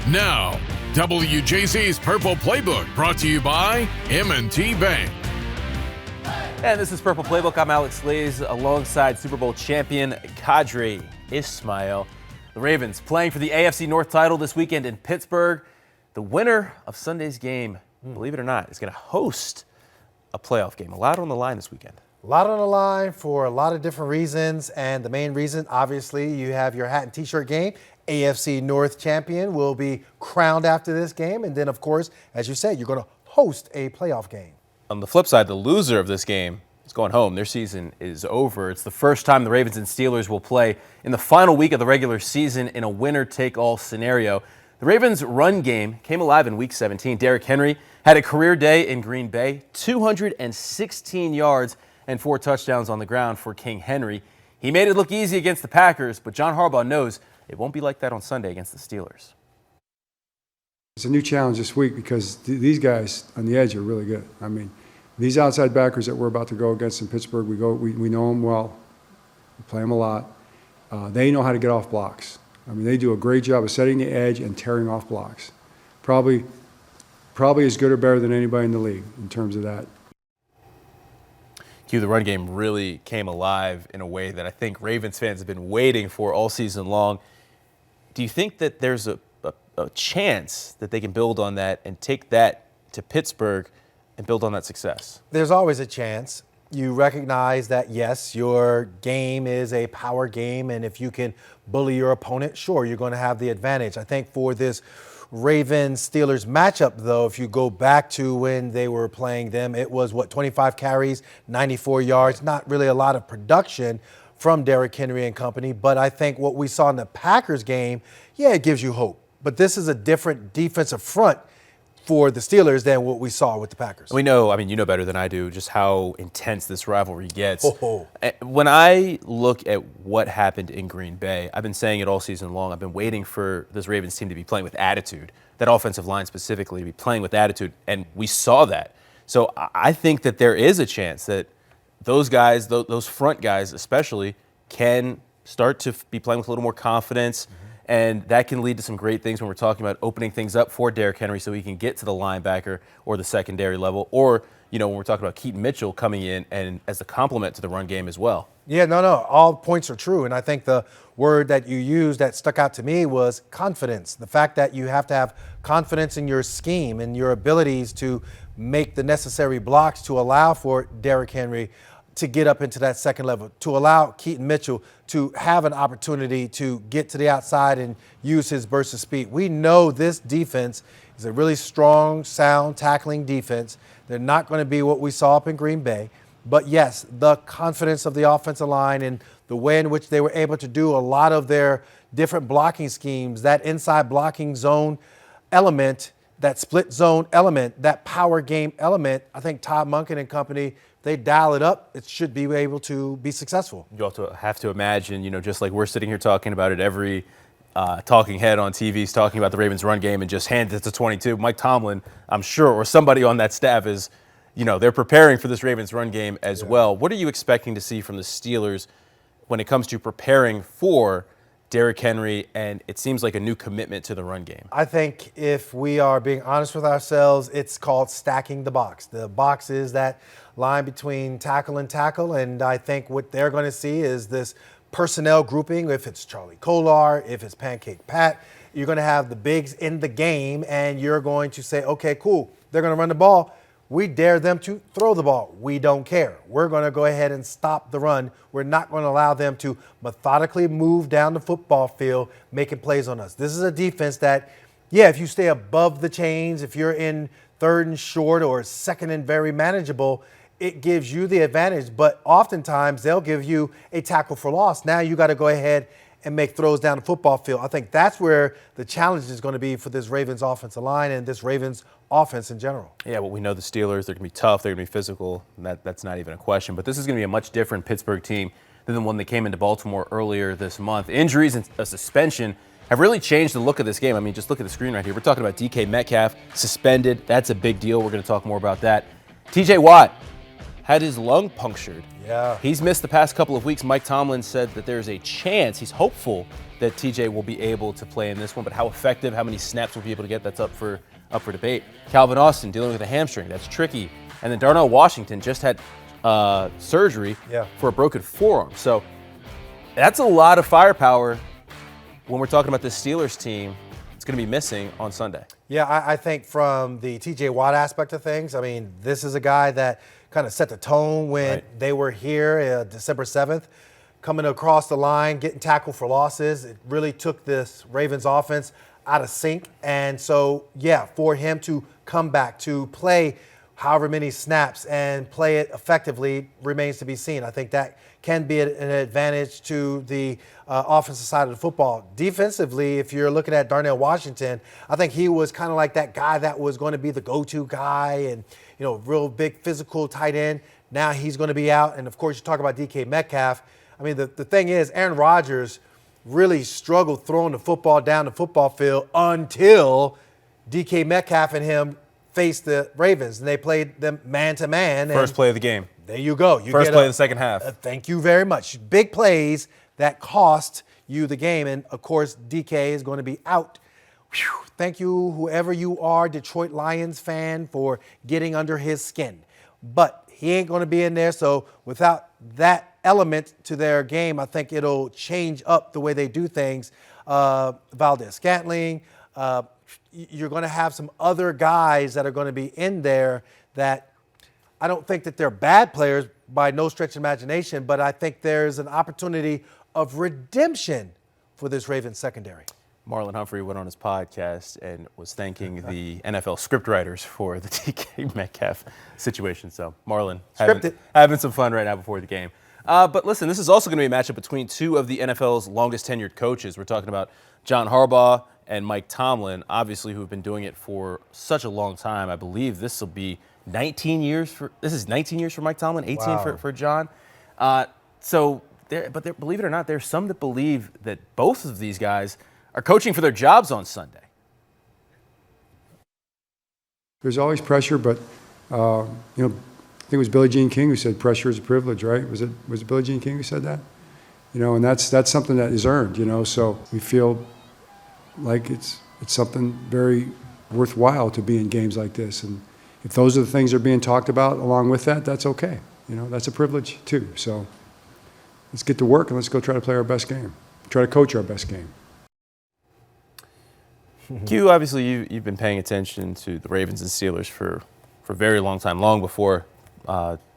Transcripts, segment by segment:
Now, WJZ's Purple Playbook brought to you by M&T Bank. And this is Purple Playbook. I'm Alex Lays alongside Super Bowl champion Kadri Ismail. The Ravens playing for the AFC North title this weekend in Pittsburgh. The winner of Sunday's game, believe it or not, is going to host a playoff game. A lot on the line this weekend. A lot on the line for a lot of different reasons, and the main reason, obviously, you have your hat and t-shirt game. AFC North champion will be crowned after this game, and then, of course, as you said, you're going to host a playoff game. On the flip side, the loser of this game is going home. Their season is over. It's the first time the Ravens and Steelers will play in the final week of the regular season in a winner-take-all scenario. The Ravens' run game came alive in Week 17. Derrick Henry had a career day in Green Bay, 216 yards and 4 touchdowns on the ground for King Henry. He made it look easy against the Packers, but John Harbaugh knows it won't be like that on Sunday against the Steelers. It's a new challenge this week because these guys on the edge are really good. I mean, these outside backers that we're about to go against in Pittsburgh, we know them well. We play them a lot. They know how to get off blocks. I mean, they do a great job of setting the edge and tearing off blocks. Probably as good or better than anybody in the league in terms of that. The run game really came alive in a way that I think Ravens fans have been waiting for all season long. Do you think that there's a chance that they can build on that and take that to Pittsburgh and build on that success? There's always a chance. You recognize that, yes, your game is a power game, and if you can bully your opponent, sure, you're going to have the advantage. I think for this Ravens-Steelers matchup, though, if you go back to when they were playing them, it was, 25 carries, 94 yards, not really a lot of production from Derrick Henry and company. But I think what we saw in the Packers game, yeah, it gives you hope. But this is a different defensive front for the Steelers than what we saw with the Packers. We know, you know better than I do just how intense this rivalry gets. When I look at what happened in Green Bay, I've been saying it all season long. I've been waiting for this Ravens team to be playing with attitude, that offensive line specifically to be playing with attitude, and we saw that. So I think that there is a chance that those guys, those front guys especially, can start to be playing with a little more confidence. And that can lead to some great things when we're talking about opening things up for Derrick Henry so he can get to the linebacker or the secondary level. Or, when we're talking about Keaton Mitchell coming in and as a complement to the run game as well. Yeah, no, all points are true. And I think the word that you used that stuck out to me was confidence. The fact that you have to have confidence in your scheme and your abilities to make the necessary blocks to allow for Derrick Henry to get up into that second level, to allow Keaton Mitchell to have an opportunity to get to the outside and use his burst of speed. We know this defense is a really strong, sound tackling defense. They're not going to be what we saw up in Green Bay. But yes, the confidence of the offensive line and the way in which they were able to do a lot of their different blocking schemes, that inside blocking zone element, that split zone element, that power game element, I think Todd Monken and company, they dial it up, it should be able to be successful. You also have to imagine, just like we're sitting here talking about it, every talking head on TV is talking about the Ravens run game and just hand it to 22. Mike Tomlin, I'm sure, or somebody on that staff is, they're preparing for this Ravens run game as well. What are you expecting to see from the Steelers when it comes to preparing for Derrick Henry, and it seems like a new commitment to the run game? I think if we are being honest with ourselves, it's called stacking the box. The box is that line between tackle and tackle, and I think what they're going to see is this personnel grouping. If it's Charlie Kolar, if it's Pancake Pat, you're going to have the bigs in the game, and you're going to say, okay, cool, they're going to run the ball. We dare them to throw the ball. We don't care. We're going to go ahead and stop the run. We're not going to allow them to methodically move down the football field, making plays on us. This is a defense that, if you stay above the chains, if you're in third and short or second and very manageable, it gives you the advantage. But oftentimes they'll give you a tackle for loss. Now you got to go ahead and make throws down the football field. I think that's where the challenge is going to be for this Ravens offensive line and this Ravens offense in general. Yeah, well, we know the Steelers, they're going to be tough, they're going to be physical, and that's not even a question. But this is going to be a much different Pittsburgh team than the one that came into Baltimore earlier this month. Injuries and a suspension have really changed the look of this game. I mean, just look at the screen right here. We're talking about DK Metcalf suspended. That's a big deal. We're going to talk more about that. TJ Watt had his lung punctured. Yeah. He's missed the past couple of weeks. Mike Tomlin said that there's a chance, he's hopeful, that TJ will be able to play in this one, but how effective, how many snaps we'll be able to get, that's up for debate. Calvin Austin dealing with a hamstring, that's tricky. And then Darnell Washington just had surgery for a broken forearm. So that's a lot of firepower when we're talking about this Steelers team. It's going to be missing on Sunday. Yeah, I think from the TJ Watt aspect of things, I mean, this is a guy that kind of set the tone when they were here December 7th, coming across the line, getting tackled for losses. It really took this Ravens offense out of sync. And so, yeah, for him to come back to play however many snaps and play it effectively remains to be seen. I think that can be an advantage to the offensive side of the football. Defensively, if you're looking at Darnell Washington, I think he was kind of like that guy that was going to be the go-to guy and, you know, real big physical tight end. Now he's going to be out. And, of course, you talk about DK Metcalf. I mean, the thing is, Aaron Rodgers really struggled throwing the football down the football field until DK Metcalf and him faced the Ravens, and they played them man-to-man. First play of the game. There you go. First play of the second half. Thank you very much. Big plays that cost you the game, and, of course, DK is going to be out. Whew. Thank you, whoever you are, Detroit Lions fan, for getting under his skin. But he ain't going to be in there, so without that element to their game, I think it'll change up the way they do things. Valdez-Scantling, you're going to have some other guys that are going to be in there that I don't think that they're bad players by no stretch of imagination, but I think there's an opportunity of redemption for this Ravens secondary. Marlon Humphrey went on his podcast and was thanking the NFL scriptwriters for the DK Metcalf situation. So, Marlon, having some fun right now before the game. But listen, this is also going to be a matchup between two of the NFL's longest tenured coaches. We're talking about John Harbaugh and Mike Tomlin, obviously, who have been doing it for such a long time. I believe this will be 19 years for Mike Tomlin, 18 for John. But believe it or not, there's some that believe that both of these guys are coaching for their jobs on Sunday. There's always pressure, but I think it was Billie Jean King who said pressure is a privilege, right? Was it Billie Jean King who said that? And that's something that is earned. So we feel like it's something very worthwhile to be in games like this, and if those are the things that are being talked about along with that, that's okay. That's a privilege too. So let's get to work and let's go try to play our best game, try to coach our best game. Q, obviously you've been paying attention to the Ravens and Steelers for a very long time, long before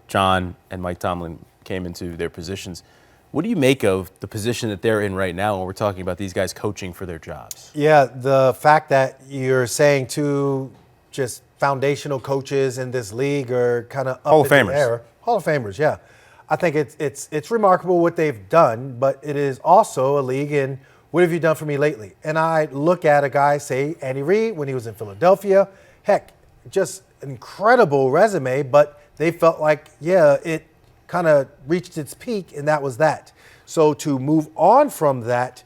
John and Mike Tomlin came into their positions. What do you make of the position that they're in right now when we're talking about these guys coaching for their jobs? Yeah, the fact that you're saying two just foundational coaches in this league are kind of up in the air. Hall of Famers, yeah. I think it's remarkable what they've done, but it is also a league in what have you done for me lately? And I look at a guy, say Andy Reid, when he was in Philadelphia. Heck, just an incredible resume, but they felt like, it kind of reached its peak, and that was that. So to move on from that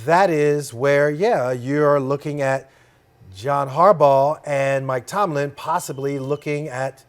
is where, you're looking at John Harbaugh and Mike Tomlin possibly looking at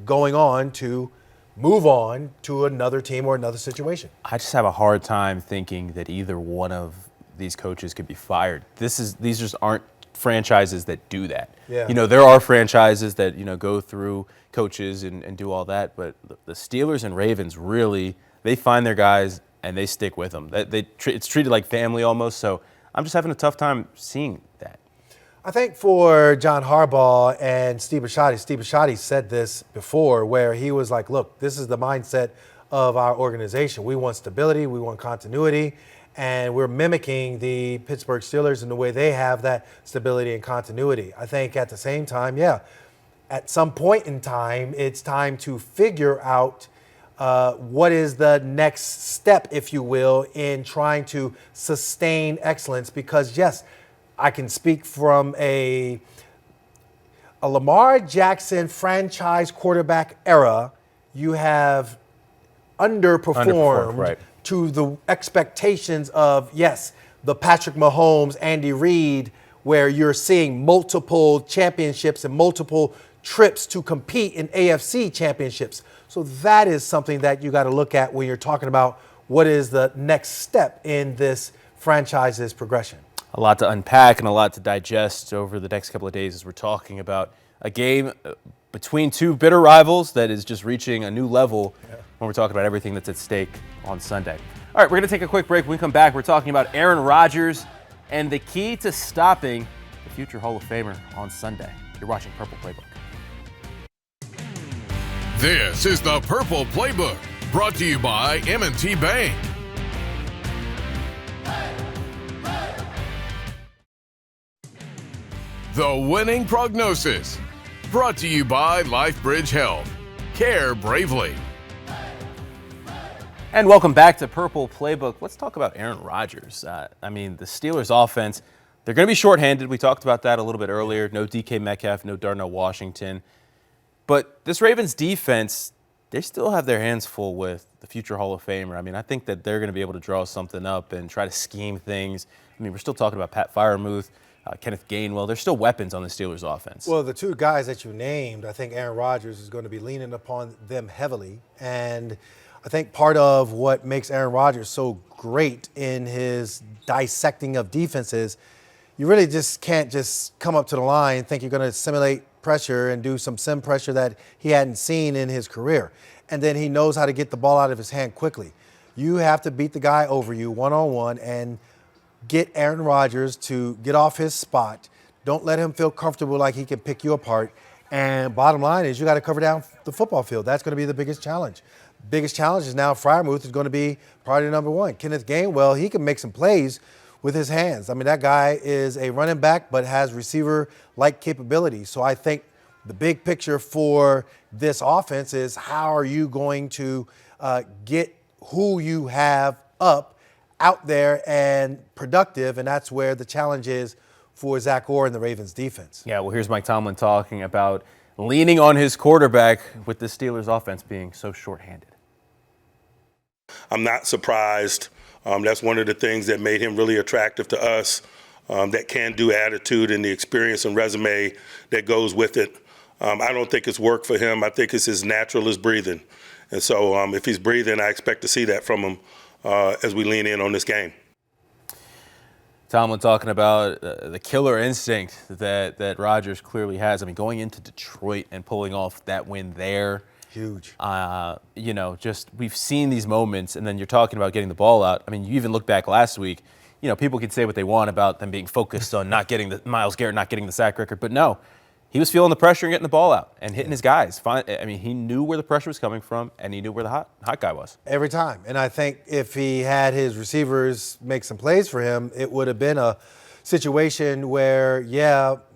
going on to move on to another team or another situation. I just have a hard time thinking that either one of these coaches could be fired. These just aren't franchises that do that. Yeah. There are franchises that, go through coaches and do all that, but the Steelers and Ravens really, they find their guys and they stick with them. It's treated like family almost, so I'm just having a tough time seeing that. I think for John Harbaugh and Steve Bisciotti said this before, where he was like, look, this is the mindset of our organization. We want stability, we want continuity, and we're mimicking the Pittsburgh Steelers in the way they have that stability and continuity. I think at the same time, at some point in time, it's time to figure out what is the next step, if you will, in trying to sustain excellence. Because, yes, I can speak from a Lamar Jackson franchise quarterback era. You have underperformed right, to the expectations of, yes, the Patrick Mahomes, Andy Reid, where you're seeing multiple championships and multiple trips to compete in AFC championships. So that is something that you got to look at when you're talking about what is the next step in this franchise's progression. A lot to unpack and a lot to digest over the next couple of days as we're talking about a game between two bitter rivals that is just reaching a new level when we're talking about everything that's at stake on Sunday. All right, we're going to take a quick break. When we come back, we're talking about Aaron Rodgers and the key to stopping the future Hall of Famer on Sunday. You're watching Purple Playbook. This is the Purple Playbook, brought to you by M&T Bank. The winning prognosis, brought to you by LifeBridge Health. Care bravely. And welcome back to Purple Playbook. Let's talk about Aaron Rodgers. The Steelers offense, they're going to be shorthanded. We talked about that a little bit earlier. No DK Metcalf, no Darnell Washington. But this Ravens defense, they still have their hands full with the future Hall of Famer. I think that they're going to be able to draw something up and try to scheme things. We're still talking about Pat Freiermuth, Kenneth Gainwell. There's still weapons on the Steelers offense. Well, the two guys that you named, I think Aaron Rodgers is going to be leaning upon them heavily. And I think part of what makes Aaron Rodgers so great in his dissecting of defenses, you really just can't just come up to the line and think you're going to simulate pressure and do some sim pressure that he hadn't seen in his career. And then he knows how to get the ball out of his hand quickly. You have to beat the guy over you one-on-one and get Aaron Rodgers to get off his spot. Don't let him feel comfortable like he can pick you apart. And bottom line is you got to cover down the football field. That's going to be the biggest challenge. Biggest challenge is now Freiermuth is going to be priority number one. Kenneth Gainwell, he can make some plays with his hands. That guy is a running back but has receiver-like capabilities. So I think the big picture for this offense is how are you going to get who you have up out there and productive, and that's where the challenge is for Zach Orr and the Ravens defense. Yeah, well, here's Mike Tomlin talking about leaning on his quarterback with the Steelers offense being so shorthanded. I'm not surprised. That's one of the things that made him really attractive to us, that can-do attitude and the experience and resume that goes with it. I don't think it's work for him. I think it's as natural as breathing. And so if he's breathing, I expect to see that from him as we lean in on this game. Tomlin talking about the killer instinct that Rodgers clearly has. Going into Detroit and pulling off that win there. Huge. We've seen these moments, and then you're talking about getting the ball out. You even look back last week, people could say what they want about them being focused on not getting Myles Garrett not getting the sack record, but no, he was feeling the pressure and getting the ball out and hitting his guys. He knew where the pressure was coming from, and he knew where the hot guy was. Every time. And I think if he had his receivers make some plays for him, it would have been a situation where,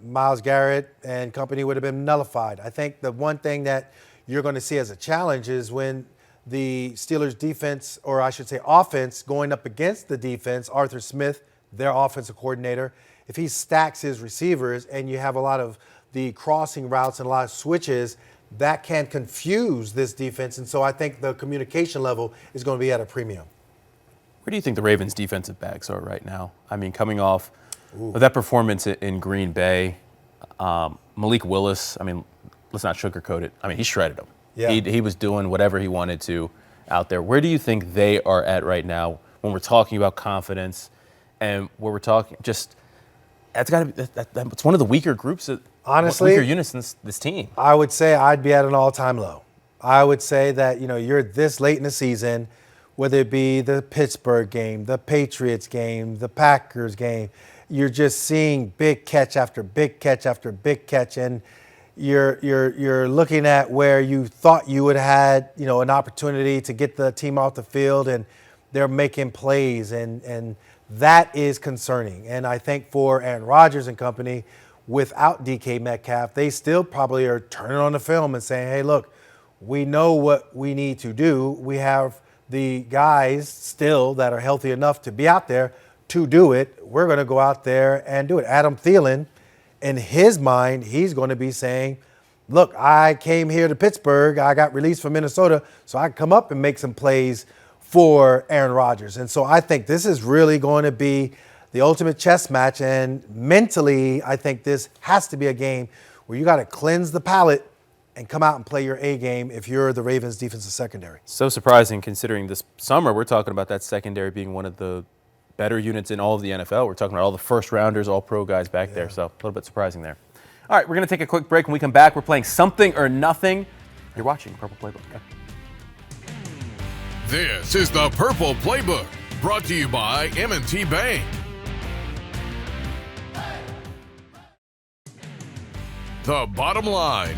Myles Garrett and company would have been nullified. I think the one thing that you're going to see as a challenge is when the Steelers defense, or I should say offense, going up against the defense, Arthur Smith, their offensive coordinator, if he stacks his receivers and you have a lot of the crossing routes and a lot of switches, that can confuse this defense. And so I think the communication level is going to be at a premium. Where do you think the Ravens' defensive backs are right now? Coming off of that performance in Green Bay, Malik Willis, let's not sugarcoat it. He shredded them. Yeah. He was doing whatever he wanted to out there. Where do you think they are at right now when we're talking about confidence and where we're talking that's one of the weaker groups, honestly, weaker units in this team. I would say I'd be at an all-time low. I would say that, you're this late in the season, whether it be the Pittsburgh game, the Patriots game, the Packers game, you're just seeing big catch after big catch after big catch, and you're looking at where you thought you would have had, an opportunity to get the team off the field, and they're making plays, and that is concerning. And I think for Aaron Rodgers and company, without DK Metcalf, they still probably are turning on the film and saying, hey, look, we know what we need to do. We have the guys still that are healthy enough to be out there to do it. We're going to go out there and do it. Adam Thielen, in his mind, he's going to be saying, look, I came here to Pittsburgh. I got released from Minnesota, so I can come up and make some plays for Aaron Rodgers. And so I think this is really going to be the ultimate chess match. And mentally, I think this has to be a game where you got to cleanse the palate and come out and play your A game if you're the Ravens defensive secondary. So surprising considering this summer we're talking about that secondary being one of the better units in all of the NFL. We're talking about all the first-rounders, all-pro guys back there, so a little bit surprising there. All right, we're going to take a quick break. When we come back, we're playing Something or Nothing. You're watching Purple Playbook. This is the Purple Playbook, brought to you by M&T Bank. The Bottom Line,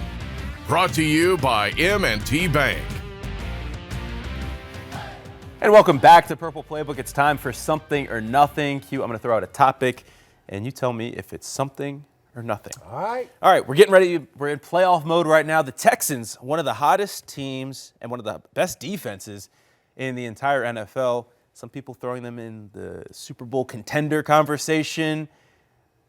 brought to you by M&T Bank. And welcome back to Purple Playbook. It's time for Something or Nothing. Q, I'm going to throw out a topic, and you tell me if it's something or nothing. All right. All right, we're getting ready. We're in playoff mode right now. The Texans, one of the hottest teams and one of the best defenses in the entire NFL. Some people throwing them in the Super Bowl contender conversation.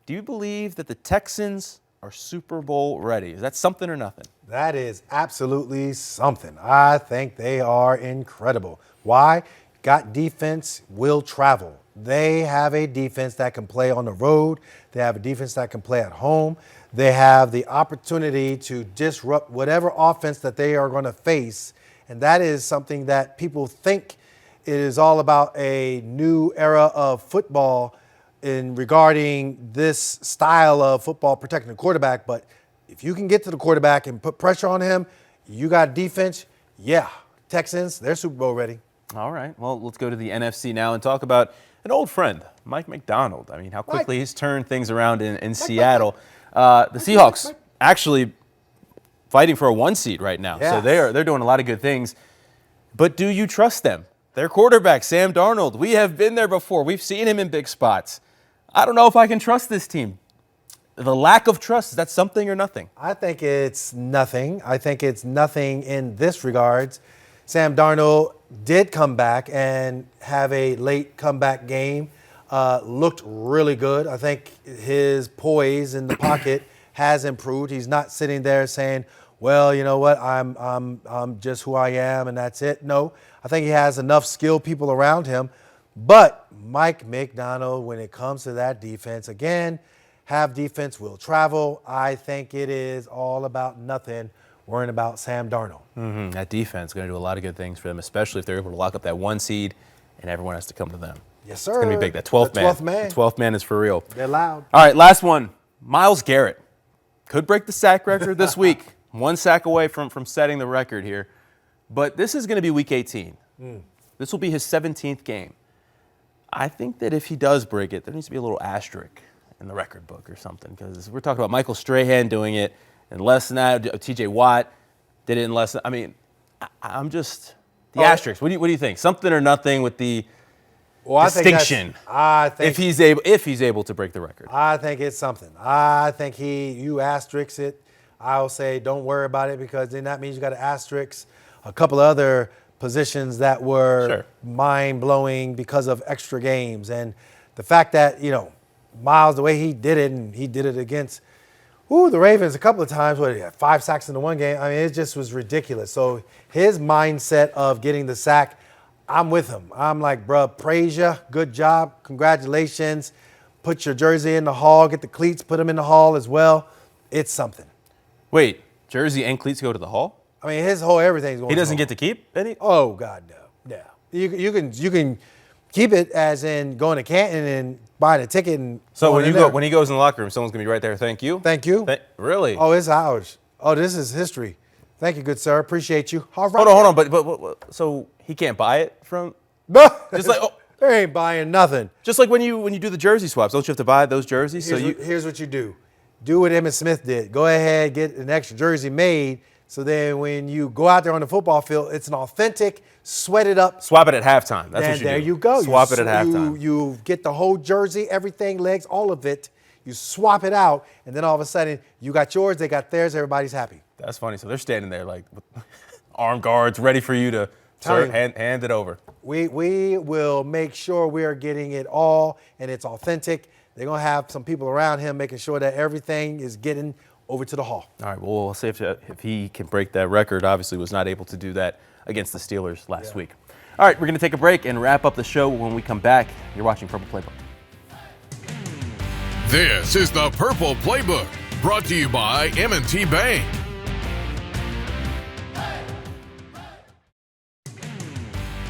Do you believe that the Texans are Super Bowl ready? Is that something or nothing? That is absolutely something. I think they are incredible. Why? Got defense, will travel. They have a defense that can play on the road. They have a defense that can play at home. They have the opportunity to disrupt whatever offense that they are going to face. And that is something that people think it is all about a new era of football in regarding this style of football protecting the quarterback. But if you can get to the quarterback and put pressure on him, you got defense. Yeah, Texans, they're Super Bowl ready. All right. Well, let's go to the NFC now and talk about an old friend, Mike McDonald. I mean, how quickly he's turned things around in Seattle. The Seahawks actually fighting for a 1 seed right now. Yes. So they're doing a lot of good things. But do you trust them? Their quarterback, Sam Darnold, we have been there before. We've seen him in big spots. I don't know if I can trust this team. The lack of trust, is that something or nothing? I think it's nothing. I think it's nothing in this regards. Sam Darnold did come back and have a late comeback game. Looked really good. I think his poise in the pocket has improved. He's not sitting there saying, well, you know what, I'm just who I am and that's it. No, I think he has enough skilled people around him. But Mike McDonald, when it comes to that defense, again, have defense, will travel. I think it is all about nothing, worrying about Sam Darnold. Mm-hmm. That defense is going to do a lot of good things for them, especially if they're able to lock up that 1 seed and everyone has to come to them. Yes, sir. It's going to be big. That 12th man. 12th man. The 12th man is for real. They're loud. All right, last one. Myles Garrett could break the sack record this week. 1 sack away from setting the record here. But this is going to be week 18. This will be his 17th game. I think that if he does break it, there needs to be a little asterisk in the record book or something, because we're talking about Michael Strahan doing it in less than that. T.J. Watt did it in less than. I mean, I'm just the asterisk. What do you think? Something or nothing with the distinction? I think if he's able to break the record. I think it's something. I think you asterisk it. I'll say don't worry about it, because then that means you got to asterisk a couple of other positions that were mind-blowing because of extra games. And the fact that, Miles, the way he did it, and he did it against the Ravens a couple of times, 5 sacks in the one game. I mean, it just was ridiculous. So his mindset of getting the sack, I'm with him. I'm like, bruh, praise you. Good job. Congratulations. Put your jersey in the hall. Get the cleats. Put them in the hall as well. It's something. Wait, jersey and cleats go to the hall? I mean, his whole everything's going. He doesn't to the hall. get to keep any? Oh God, no. You can keep it as in going to Canton and buying a ticket and. So when he goes in the locker room, someone's gonna be right there. Thank you. Thank you. Really? Oh, it's ours. Oh, this is history. Thank you, good sir. Appreciate you. All right. Hold on. But so he can't buy it from? No. Just like they ain't buying nothing. Just like when you do the jersey swaps, don't you have to buy those jerseys? Here's what you do. Do what Emmitt Smith did. Go ahead, get an extra jersey made, so then when you go out there on the football field, it's an authentic, sweat it up. Swap it at halftime. That's what you do. There you go. Swap it at halftime. You get the whole jersey, everything, legs, all of it. You swap it out, and then all of a sudden, you got yours, they got theirs, everybody's happy. That's funny. So they're standing there like armed guards, ready for you to hand it over. We will make sure we are getting it all, and it's authentic. They're going to have some people around him making sure that everything is getting over to the hall. All right, well, we'll see if he can break that record. Obviously was not able to do that against the Steelers last week. All right, we're going to take a break and wrap up the show. When we come back, you're watching Purple Playbook. This is the Purple Playbook, brought to you by M&T Bank.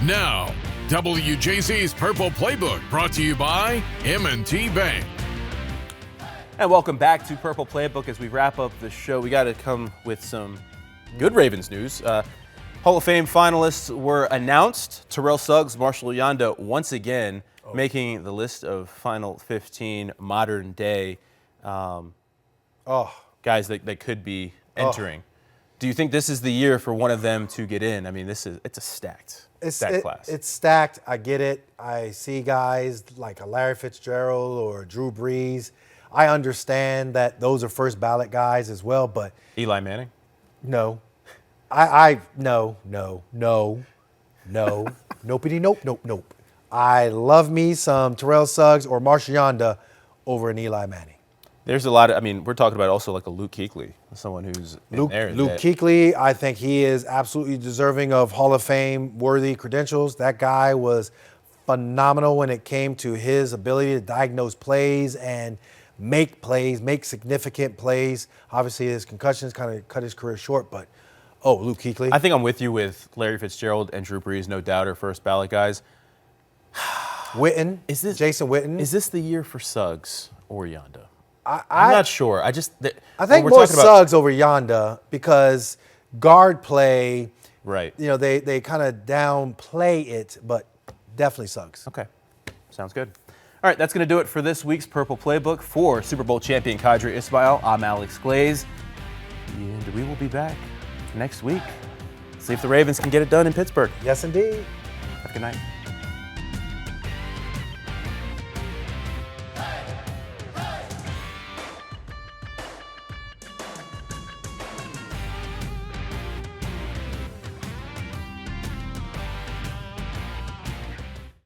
Now, WJC's Purple Playbook, brought to you by M&T Bank. And welcome back to Purple Playbook. As we wrap up the show, we got to come with some good Ravens news. Hall of Fame finalists were announced. Terrell Suggs, Marshall Yanda once again making the list of Final 15 modern day guys that could be entering. Do you think this is the year for one of them to get in? I mean, it's a stacked class. It's stacked. I get it. I see guys like a Larry Fitzgerald or Drew Brees. I understand that those are first ballot guys as well, but Eli Manning? no. No. Nopey nope. I love me some Terrell Suggs or Marshall Yanda over an Eli Manning. There's a lot of, we're talking about also like a Luke Kuechly, someone who's in there. Luke Kuechly, I think he is absolutely deserving of Hall of Fame worthy credentials. That guy was phenomenal when it came to his ability to diagnose plays and make significant plays. Obviously, his concussions kind of cut his career short, but Luke Kuechly. I think I'm with you with Larry Fitzgerald and Drew Brees, no doubt, are first ballot guys. Jason Witten. Is this the year for Suggs or Yanda? I'm not sure. I think more Suggs over Yanda because guard play, right? They kind of downplay it, but definitely Suggs. Okay, sounds good. All right, that's going to do it for this week's Purple Playbook. For Super Bowl champion Kadri Ismail, I'm Alex Glaze, and we will be back next week. See if the Ravens can get it done in Pittsburgh. Yes, indeed. Have a good night.